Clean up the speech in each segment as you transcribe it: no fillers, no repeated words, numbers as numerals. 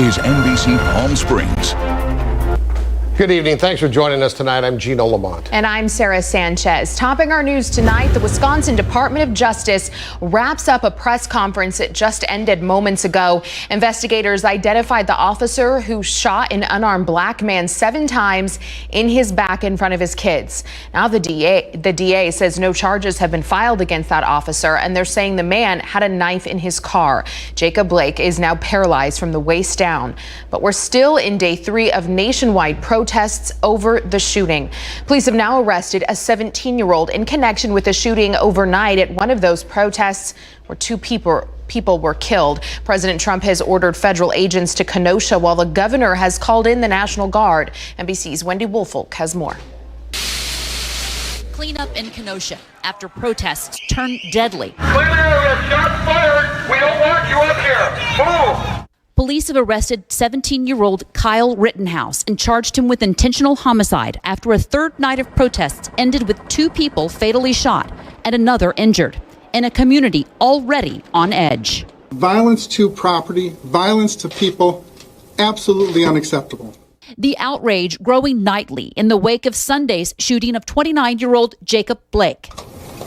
is NBC Palm Springs. Good evening. Thanks for joining us tonight. I'm Gino Lamont. And I'm Sarah Sanchez. Topping our news tonight, the Wisconsin Department of Justice wraps up a press conference that just ended moments ago. Investigators identified the officer who shot an unarmed black man 7 times in his back in front of his kids. Now the DA says no charges have been filed against that officer, and they're saying the man had a knife in his car. Jacob Blake is now paralyzed from the waist down. But we're still in day 3 of nationwide protests over the shooting. Police have now arrested a 17-year-old in connection with the shooting overnight at one of those protests where 2 people were killed. President Trump has ordered federal agents to Kenosha while the governor has called in the National Guard. NBC's Wendy Woolfolk has more. Cleanup in Kenosha after protests turned deadly. Clear area, shots fired. We don't want you up here. Move. Police have arrested 17-year-old Kyle Rittenhouse and charged him with intentional homicide after a 3rd night of protests ended with 2 people fatally shot and another injured in a community already on edge. Violence to property, violence to people, absolutely unacceptable. The outrage growing nightly in the wake of Sunday's shooting of 29-year-old Jacob Blake.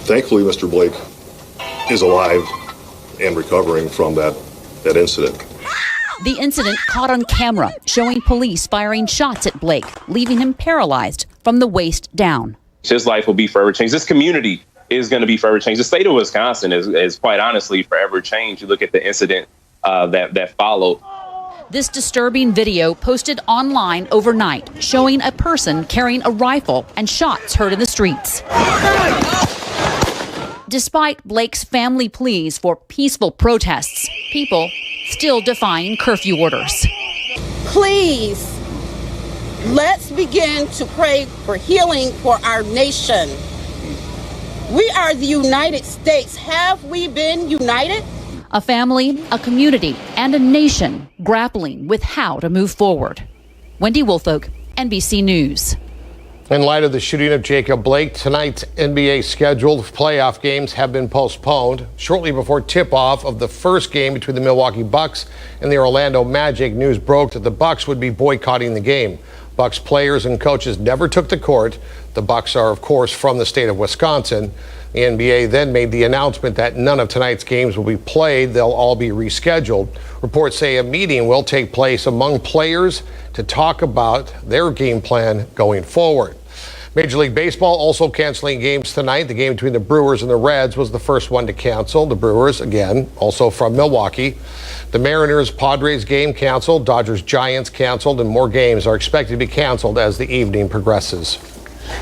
Thankfully, Mr. Blake is alive and recovering from that incident. The incident caught on camera, showing police firing shots at Blake, leaving him paralyzed from the waist down. His life will be forever changed. This community is going to be forever changed. The state of Wisconsin is quite honestly forever changed. You look at the incident that followed. This disturbing video posted online overnight, showing a person carrying a rifle and shots heard in the streets. Despite Blake's family pleas for peaceful protests, people still defying curfew orders. Please, let's begin to pray for healing for our nation. We are the United States. Have we been united? A family, a community, and a nation grappling with how to move forward. Wendy Woolfolk, NBC News. In light of the shooting of Jacob Blake, tonight's NBA scheduled playoff games have been postponed. Shortly before tip-off of the first game between the Milwaukee Bucks and the Orlando Magic, news broke that the Bucks would be boycotting the game. Bucks players and coaches never took to court. The Bucks are, of course, from the state of Wisconsin. The NBA then made the announcement that none of tonight's games will be played. They'll all be rescheduled. Reports say a meeting will take place among players to talk about their game plan going forward. Major League Baseball also canceling games tonight. The game between the Brewers and the Reds was the first one to cancel. The Brewers, again, also from Milwaukee. The Mariners-Padres game canceled. Dodgers-Giants canceled, and more games are expected to be canceled as the evening progresses.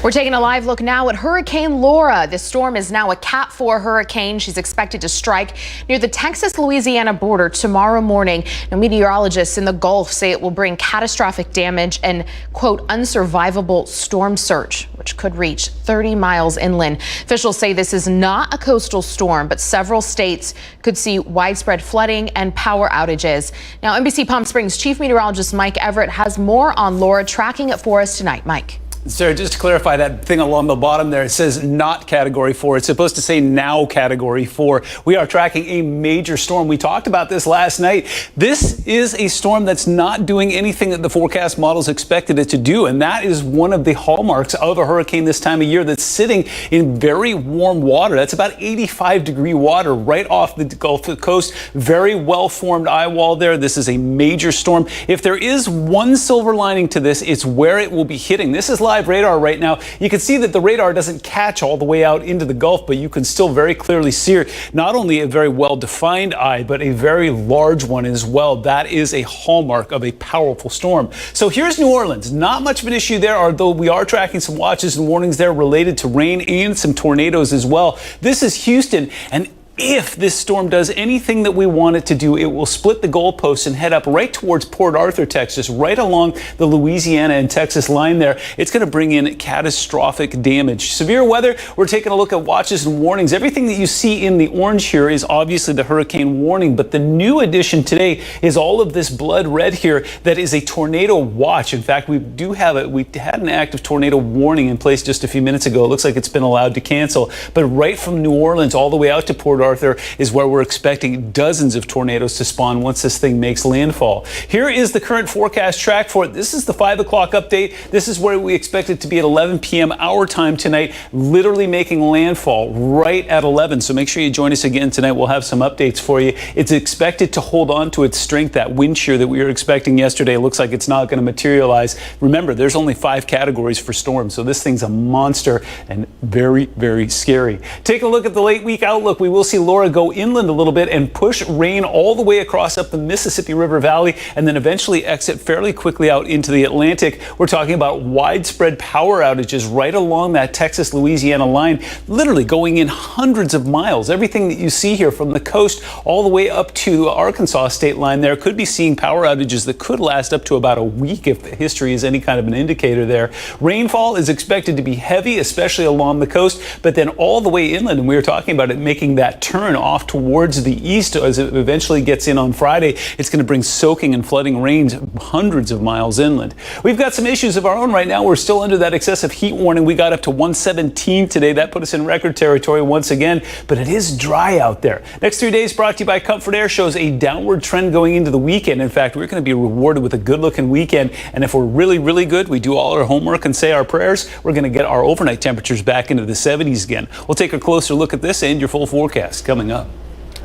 We're taking a live look now at Hurricane Laura. This storm is now a Cat 4 hurricane. She's expected to strike near the Texas-Louisiana border tomorrow morning. Now, meteorologists in the Gulf say it will bring catastrophic damage and, quote, unsurvivable storm surge, which could reach 30 miles inland. Officials say this is not a coastal storm, but several states could see widespread flooding and power outages. Now, NBC Palm Springs Chief Meteorologist Mike Everett has more on Laura, tracking it for us tonight. Mike. Sarah, just to clarify that thing along the bottom there, it says not Category 4. It's supposed to say now Category 4. We are tracking a major storm. We talked about this last night. This is a storm that's not doing anything that the forecast models expected it to do, and that is one of the hallmarks of a hurricane this time of year that's sitting in very warm water. That's about 85-degree water right off the Gulf Coast. Very well-formed eye wall there. This is a major storm. If there is one silver lining to this, it's where it will be hitting. This is live radar right now. You can see that the radar doesn't catch all the way out into the Gulf, but you can still very clearly see not only a very well-defined eye, but a very large one as well. That is a hallmark of a powerful storm. So here's New Orleans. Not much of an issue there, although we are tracking some watches and warnings there related to rain and some tornadoes as well. This is Houston, and if this storm does anything that we want it to do, it will split the goalposts and head up right towards Port Arthur, Texas, right along the Louisiana and Texas line there. It's going to bring in catastrophic damage. Severe weather, we're taking a look at watches and warnings. Everything that you see in the orange here is obviously the hurricane warning, but the new addition today is all of this blood red here that is a tornado watch. In fact, we had an active tornado warning in place just a few minutes ago. It looks like it's been allowed to cancel, but right from New Orleans all the way out to Port Arthur, MacArthur is where we're expecting dozens of tornadoes to spawn once this thing makes landfall. Here is the current forecast track for it. This is the 5 o'clock update. This is where we expect it to be at 11 p.m. our time tonight, literally making landfall right at 11. So make sure you join us again tonight. We'll have some updates for you. It's expected to hold on to its strength. That wind shear that we were expecting yesterday looks like it's not going to materialize. Remember, there's only 5 categories for storms, so this thing's a monster and very, very scary. Take a look at the late week outlook. We will see Laura go inland a little bit and push rain all the way across up the Mississippi River Valley and then eventually exit fairly quickly out into the Atlantic. We're talking about widespread power outages right along that Texas-Louisiana line, literally going in hundreds of miles. Everything that you see here from the coast all the way up to the Arkansas state line there could be seeing power outages that could last up to about a week if history is any kind of an indicator there. Rainfall is expected to be heavy, especially along the coast, but then all the way inland, and we were talking about it making that turn off towards the east as it eventually gets in on Friday. It's going to bring soaking and flooding rains hundreds of miles inland. We've got some issues of our own right now. We're still under that excessive heat warning. We got up to 117 today. That put us in record territory once again, but it is dry out there. Next 3 days brought to you by Comfort Air shows a downward trend going into the weekend. In fact, we're going to be rewarded with a good looking weekend, and if we're really, really good, we do all our homework and say our prayers, we're going to get our overnight temperatures back into the 70s again. We'll take a closer look at this and your full forecast coming up.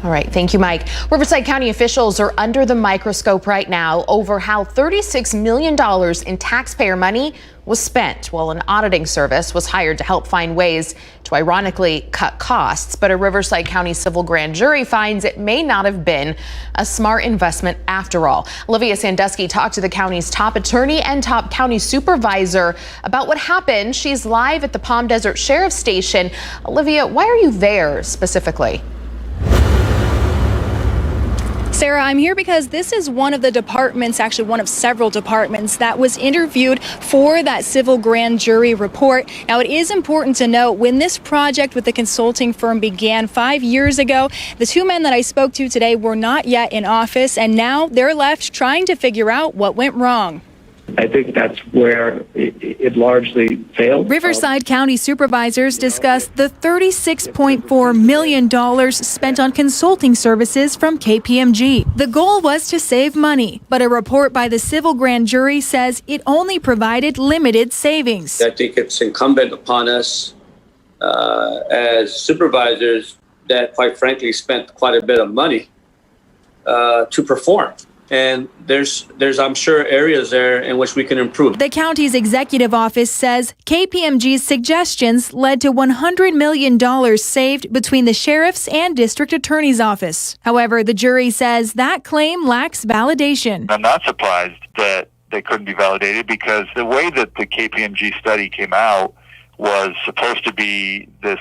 All right, thank you, Mike. Riverside County officials are under the microscope right now over how $36 million in taxpayer money was spent. Well, an auditing service was hired to help find ways to ironically cut costs, but a Riverside County civil grand jury finds it may not have been a smart investment after all. Olivia Sandusky talked to the county's top attorney and top county supervisor about what happened. She's live at the Palm Desert Sheriff's Station. Olivia, why are you there specifically? Sarah, I'm here because this is one of the departments, actually one of several departments that was interviewed for that civil grand jury report. Now, it is important to note when this project with the consulting firm began 5 years ago, the 2 men that I spoke to today were not yet in office, and now they're left trying to figure out what went wrong. I think that's where it largely failed. Riverside County supervisors discussed the $36.4 million spent on consulting services from KPMG. The goal was to save money, but a report by the civil grand jury says it only provided limited savings. I think it's incumbent upon us as supervisors that, quite frankly, spent quite a bit of money to perform. And there's, I'm sure, areas there in which we can improve. The county's executive office says KPMG's suggestions led to $100 million saved between the sheriff's and district attorney's office. However, the jury says that claim lacks validation. I'm not surprised that they couldn't be validated because the way that the KPMG study came out was supposed to be this,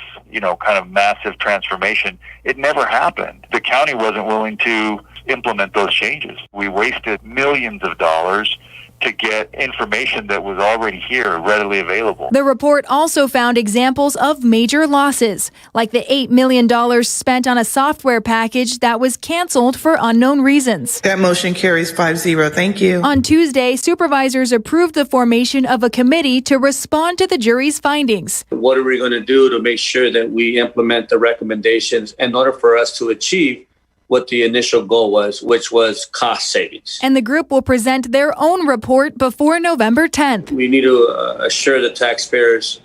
kind of massive transformation. It never happened. The county wasn't willing to implement those changes. We wasted millions of dollars to get information that was already here, readily available. The report also found examples of major losses, like the $8 million spent on a software package that was canceled for unknown reasons. That motion carries 5-0. Thank you. On Tuesday, supervisors approved the formation of a committee to respond to the jury's findings. What are we going to do to make sure that we implement the recommendations in order for us to achieve what the initial goal was, which was cost savings? And the group will present their own report before November 10th. We need to assure the taxpayers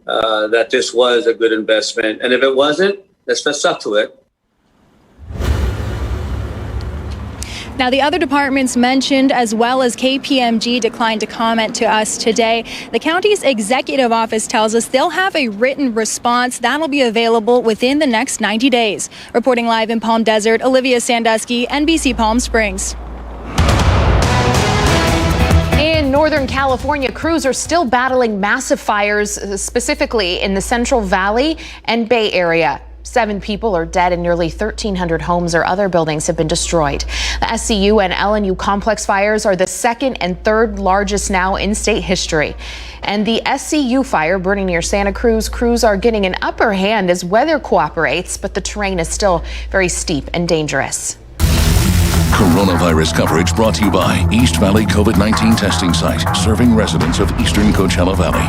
that this was a good investment. And if it wasn't, let's fess up to it. Now, the other departments mentioned, as well as KPMG, declined to comment to us today. The county's executive office tells us they'll have a written response that'll be available within the next 90 days. Reporting live in Palm Desert, Olivia Sandusky, NBC Palm Springs. In Northern California, crews are still battling massive fires, specifically in the Central Valley and Bay Area. 7 people are dead and nearly 1,300 homes or other buildings have been destroyed. The SCU and LNU complex fires are the second and third largest now in state history. And the SCU fire burning near Santa Cruz, crews are getting an upper hand as weather cooperates, but the terrain is still very steep and dangerous. Coronavirus coverage brought to you by East Valley COVID-19 testing site, serving residents of eastern Coachella Valley.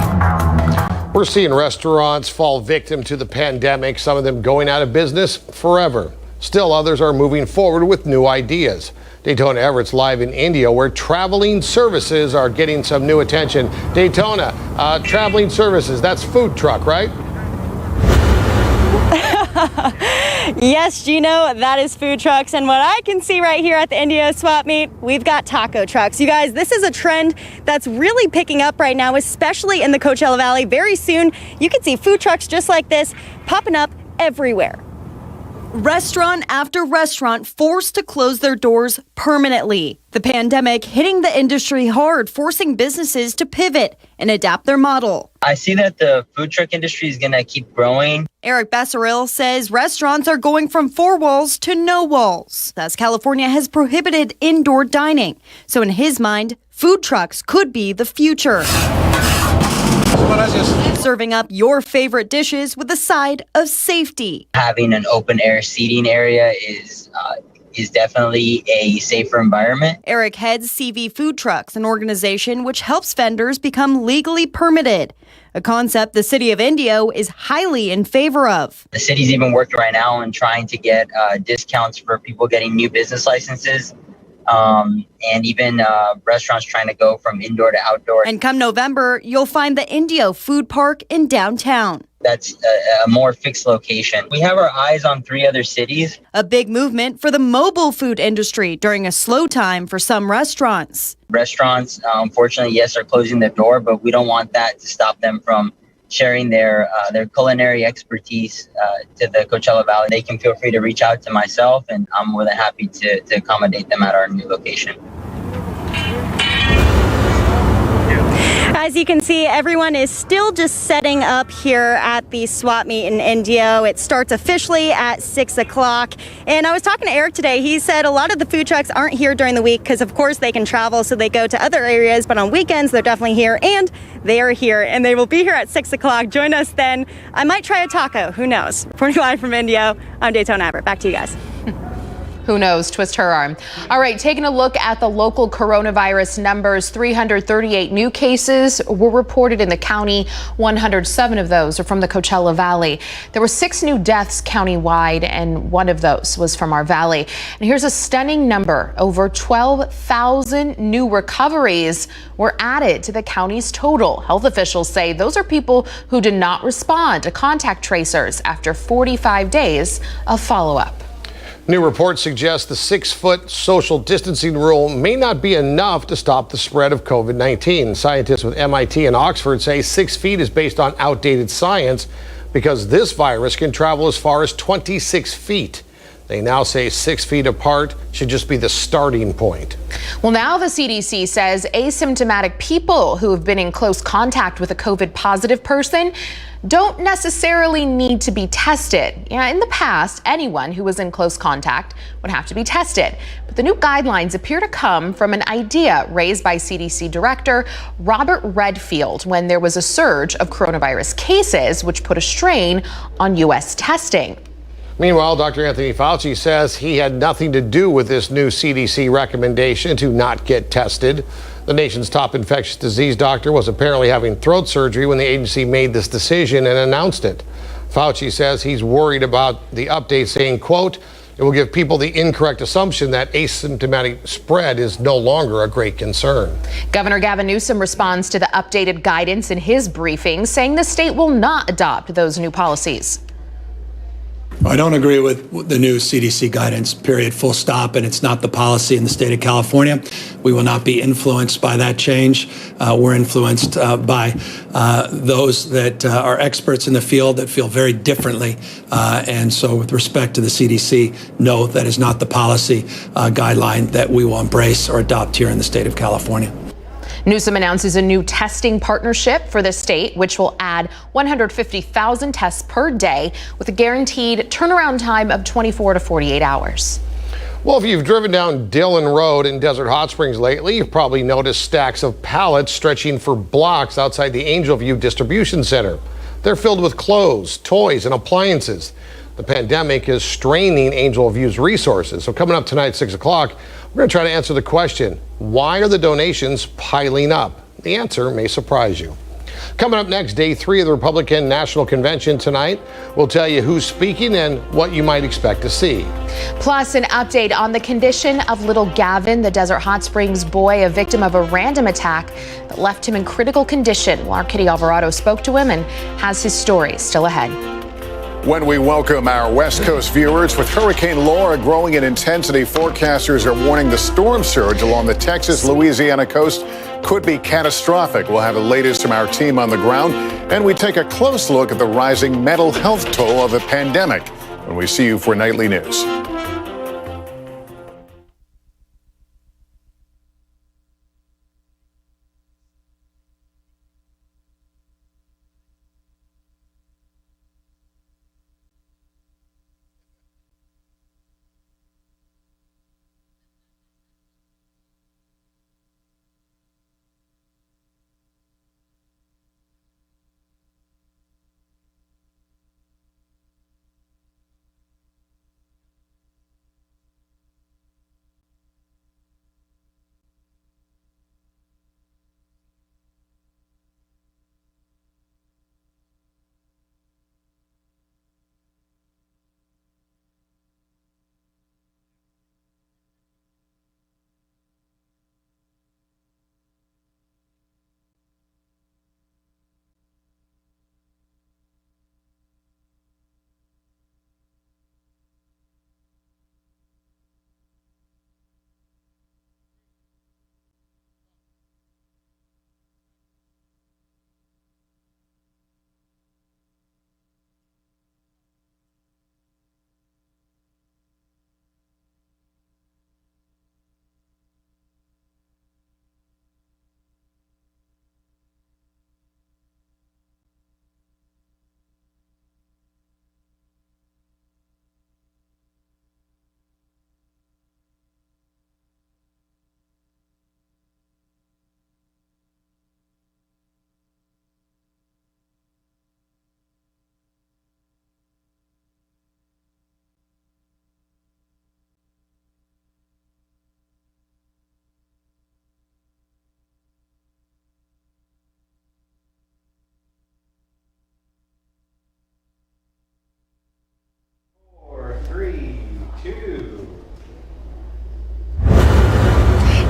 We're seeing restaurants fall victim to the pandemic, some of them going out of business forever. Still, others are moving forward with new ideas. Daytona Everett's live in India, where traveling services are getting some new attention. Daytona, traveling services, that's food truck, right? Yes, Gino, that is food trucks. And what I can see right here at the India swap meet, we've got taco trucks. You guys, this is a trend that's really picking up right now, especially in the Coachella Valley. Very soon, you can see food trucks just like this popping up everywhere. Restaurant after restaurant forced to close their doors permanently. The pandemic hitting the industry hard, forcing businesses to pivot and adapt their model. I see that the food truck industry is going to keep growing. Eric Besseril says restaurants are going from 4 walls to no walls, as California has prohibited indoor dining. So in his mind, food trucks could be the future. Serving up your favorite dishes with a side of safety. Having an open air seating area is definitely a safer environment. Eric heads CV Food Trucks, an organization which helps vendors become legally permitted, a concept the city of Indio is highly in favor of. The city's even working right now on trying to get discounts for people getting new business licenses. And even restaurants trying to go from indoor to outdoor. And come November, you'll find the Indio Food Park in downtown. That's a more fixed location. We have our eyes on 3 other cities. A big movement for the mobile food industry during a slow time for some restaurants. Restaurants, unfortunately, yes, are closing their door, but we don't want that to stop them from sharing their culinary expertise to the Coachella Valley. They can feel free to reach out to myself, and I'm more than happy to accommodate them at our new location. As you can see, everyone is still just setting up here at the swap meet in Indio. It starts officially at 6 o'clock. And I was talking to Eric today. He said a lot of the food trucks aren't here during the week because, of course, they can travel, so they go to other areas. But on weekends, they're definitely here, and they are here, and they will be here at 6 o'clock. Join us then. I might try a taco. Who knows? Reporting live from Indio, I'm Daytona Everett. Back to you guys. Who knows? Twist her arm. All right, taking a look at the local coronavirus numbers. 338 new cases were reported in the county. 107 of those are from the Coachella Valley. There were 6 new deaths countywide, and 1 of those was from our valley. And here's a stunning number. Over 12,000 new recoveries were added to the county's total. Health officials say those are people who did not respond to contact tracers after 45 days of follow-up. New reports suggest the 6-foot social distancing rule may not be enough to stop the spread of COVID-19. Scientists with MIT and Oxford say 6 feet is based on outdated science because this virus can travel as far as 26 feet. They now say 6 feet apart should just be the starting point. Well, now the CDC says asymptomatic people who have been in close contact with a COVID positive person don't necessarily need to be tested. In the past, anyone who was in close contact would have to be tested. But the new guidelines appear to come from an idea raised by CDC Director Robert Redfield when there was a surge of coronavirus cases, which put a strain on U.S. testing. Meanwhile, Dr. Anthony Fauci says he had nothing to do with this new CDC recommendation to not get tested. The nation's top infectious disease doctor was apparently having throat surgery when the agency made this decision and announced it. Fauci says he's worried about the update, saying, quote, "It will give people the incorrect assumption that asymptomatic spread is no longer a great concern." Governor Gavin Newsom responds to the updated guidance in his briefing, saying the state will not adopt those new policies. I don't agree with the new CDC guidance, period, full stop, and it's not the policy in the state of California. We will not be influenced by that change. We're influenced by those that are experts in the field that feel very differently. And so with respect to the CDC, no, that is not the policy guideline that we will embrace or adopt here in the state of California. Newsom announces a new testing partnership for the state, which will add 150,000 tests per day with a guaranteed turnaround time of 24 to 48 hours. Well, if you've driven down Dillon Road in Desert Hot Springs lately, you've probably noticed stacks of pallets stretching for blocks outside the Angel View Distribution Center. They're filled with clothes, toys, and appliances. The pandemic is straining Angel View's resources. So coming up tonight at 6 o'clock, we're going to try to answer the question, why are the donations piling up? The answer may surprise you. Coming up next, day 3 of the Republican National Convention tonight. We'll tell you who's speaking and what you might expect to see. Plus, an update on the condition of little Gavin, the Desert Hot Springs boy, a victim of a random attack that left him in critical condition. Well, our Kitty Alvarado spoke to him and has his story still ahead. When we welcome our West Coast viewers, with Hurricane Laura growing in intensity, forecasters are warning the storm surge along the Texas-Louisiana coast could be catastrophic. We'll have the latest from our team on the ground, and we take a close look at the rising mental health toll of the pandemic when we see you for Nightly News.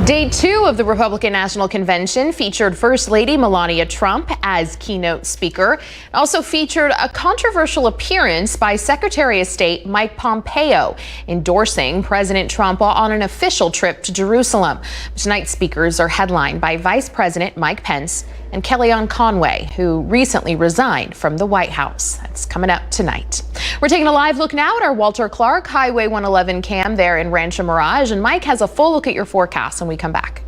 Day 2 of the Republican National Convention featured First Lady Melania Trump as keynote speaker. It also featured a controversial appearance by Secretary of State Mike Pompeo, endorsing President Trump on an official trip to Jerusalem. Tonight's speakers are headlined by Vice President Mike Pence and Kellyanne Conway, who recently resigned from the White House. That's coming up tonight. We're taking a live look now at our Walter Clark Highway 111 cam there in Rancho Mirage, and Mike has a full look at your forecast when we come back.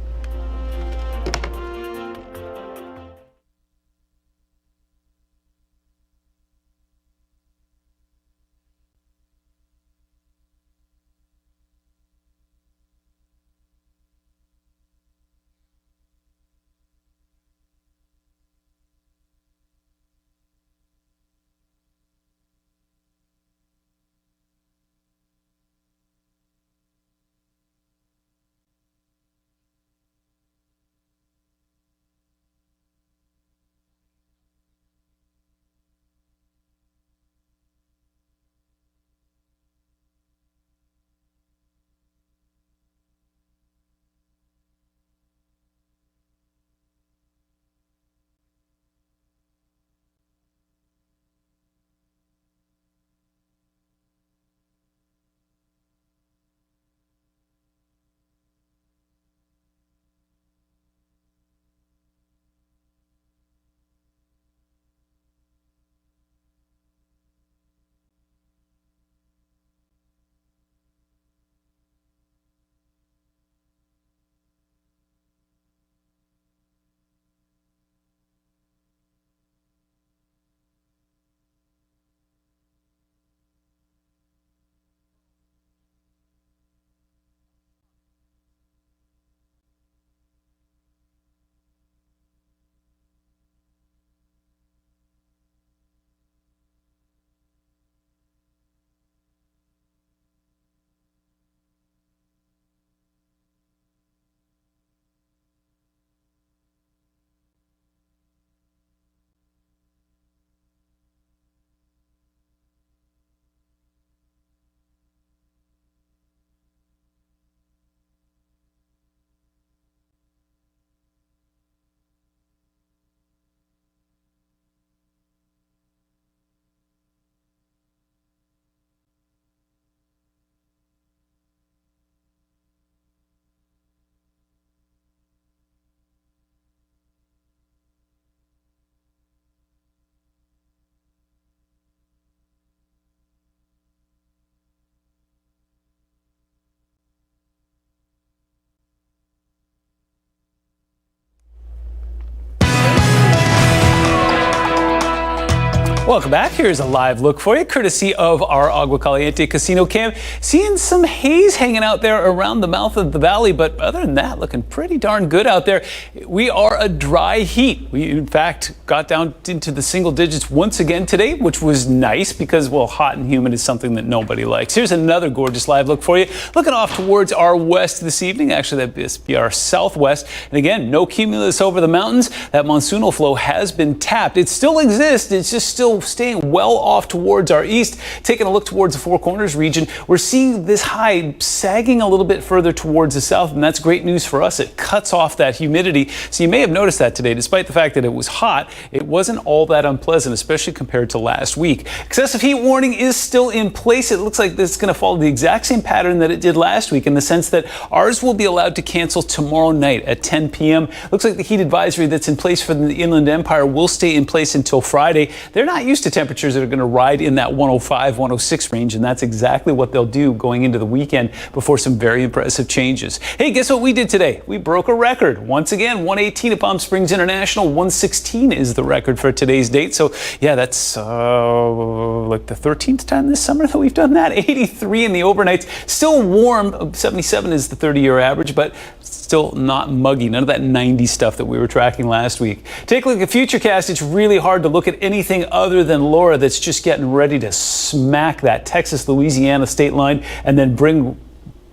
Welcome back. Here's a live look for you, courtesy of our Agua Caliente Casino Cam. Seeing some haze hanging out there around the mouth of the valley, but other than that, looking pretty darn good out there. We are a dry heat. We, in fact, got down into the single digits once again today, which was nice because, well, hot and humid is something that nobody likes. Here's another gorgeous live look for you. Looking off towards our west this evening. Actually, that'd be our southwest. And again, no cumulus over the mountains. That monsoonal flow has been tapped. It still exists. It's just still staying well off towards our east. Taking a look towards the Four Corners region, we're seeing this high sagging a little bit further towards the south, and that's great news for us. It cuts off that humidity. So you may have noticed that today, despite the fact that it was hot, it wasn't all that unpleasant, especially compared to last week. Excessive heat warning is still in place. It looks like this is going to follow the exact same pattern that it did last week, in the sense that ours will be allowed to cancel tomorrow night at 10 p.m. Looks like the heat advisory that's in place for the Inland Empire will stay in place until Friday. They're not used to temperatures that are going to ride in that 105, 106 range, and that's exactly what they'll do going into the weekend before some very impressive changes. Hey, guess what we did today? We broke a record. Once again, 118 at Palm Springs International, 116 is the record for today's date. So yeah, that's like the 13th time this summer that we've done that. 83 in the overnights. Still warm. 77 is the 30-year average, but still not muggy. None of that 90 stuff that we were tracking last week. Take a look at Futurecast. It's really hard to look at anything other than Laura that's just getting ready to smack that Texas-Louisiana state line and then bring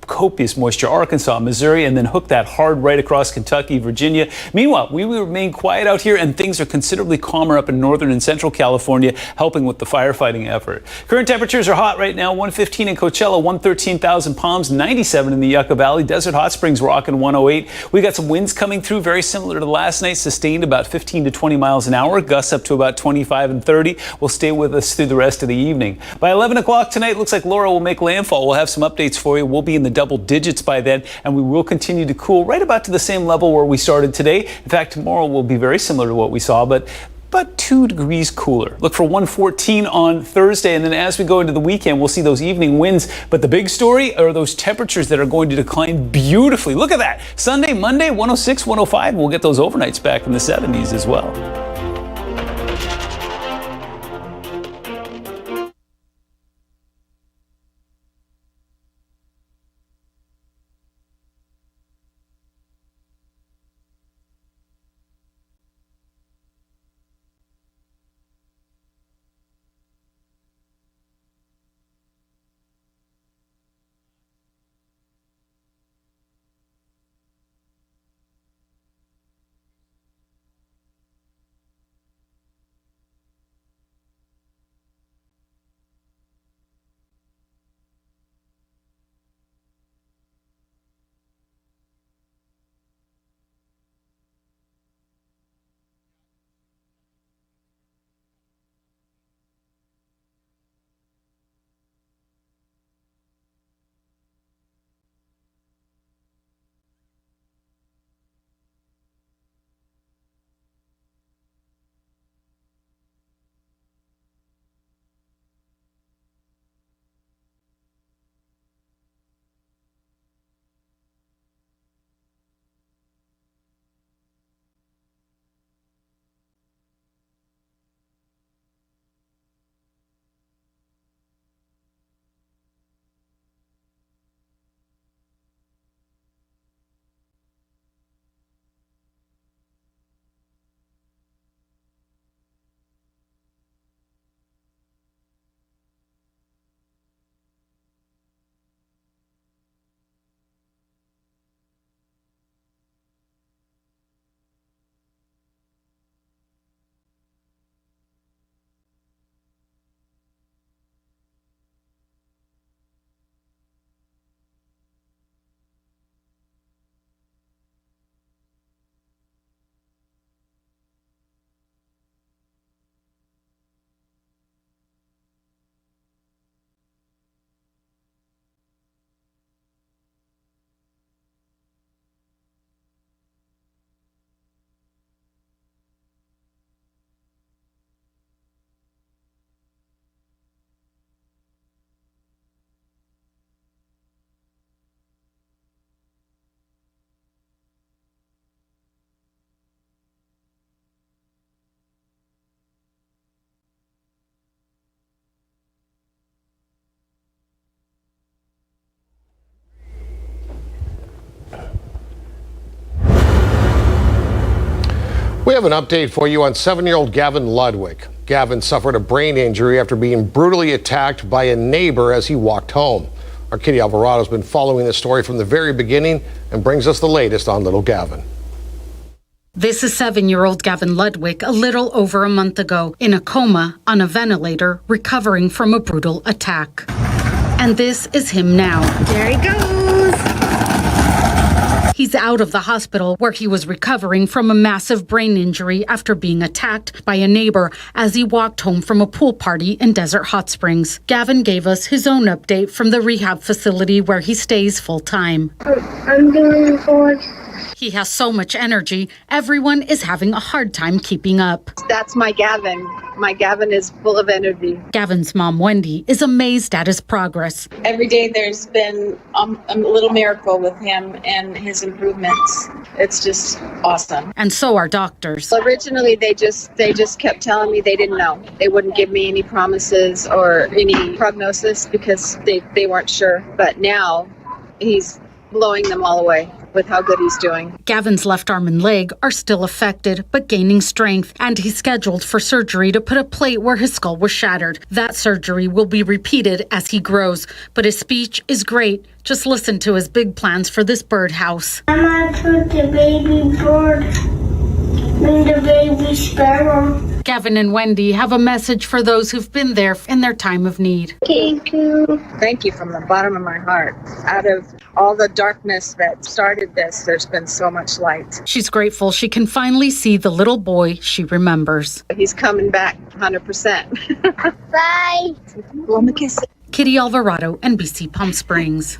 copious moisture, Arkansas, Missouri, and then hook that hard right across Kentucky, Virginia. Meanwhile, we will remain quiet out here, and things are considerably calmer up in northern and central California, helping with the firefighting effort. Current temperatures are hot right now. 115 in Coachella, 113 Thousand Palms, 97 in the Yucca Valley. Desert Hot Springs rocking 108. We got some winds coming through, very similar to last night, sustained about 15 to 20 miles an hour. Gusts up to about 25 and 30 will stay with us through the rest of the evening. By 11 o'clock tonight, looks like Laura will make landfall. We'll have some updates for you. We'll be in the double digits by then, and we will continue to cool right about to the same level where we started today. In fact, tomorrow will be very similar to what we saw, but 2 degrees cooler. Look for 114 on Thursday, and then as we go into the weekend, we'll see those evening winds. But the big story are those temperatures that are going to decline beautifully. Look at that. Sunday, Monday, 106, 105, and we'll get those overnights back in the 70s as well. We have an update for you on 7-year-old Gavin Ludwig. Gavin suffered a brain injury after being brutally attacked by a neighbor as he walked home. Our Kitty Alvarado has been following this story from the very beginning and brings us the latest on little Gavin. This is 7-year-old Gavin Ludwig a little over a month ago, in a coma, on a ventilator, recovering from a brutal attack. And this is him now. There he goes! He's out of the hospital where he was recovering from a massive brain injury after being attacked by a neighbor as he walked home from a pool party in Desert Hot Springs. Gavin gave us his own update from the rehab facility where he stays full-time. I'm doing good. He has so much energy, everyone is having a hard time keeping up. That's my Gavin. My Gavin is full of energy. Gavin's mom, Wendy, is amazed at his progress. Every day there's been a little miracle with him and his improvements. It's just awesome. And so are doctors. Originally, they just kept telling me they didn't know. They wouldn't give me any promises or any prognosis because they weren't sure. But now he's blowing them all away with how good he's doing. Gavin's left arm and leg are still affected, but gaining strength, and he's scheduled for surgery to put a plate where his skull was shattered. That surgery will be repeated as he grows, but his speech is great. Just listen to his big plans for this birdhouse. I'm gonna put the baby bird and the baby sparrow. Gavin and Wendy have a message for those who've been there in their time of need. Thank you. Thank you from the bottom of my heart. Out of all the darkness that started this, there's been so much light. She's grateful she can finally see the little boy she remembers. He's coming back 100%. Bye. Blow him a kiss. Kitty Alvarado, NBC Palm Springs.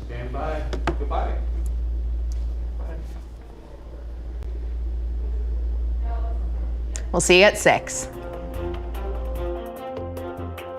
Stand by. Goodbye. We'll see you at 6.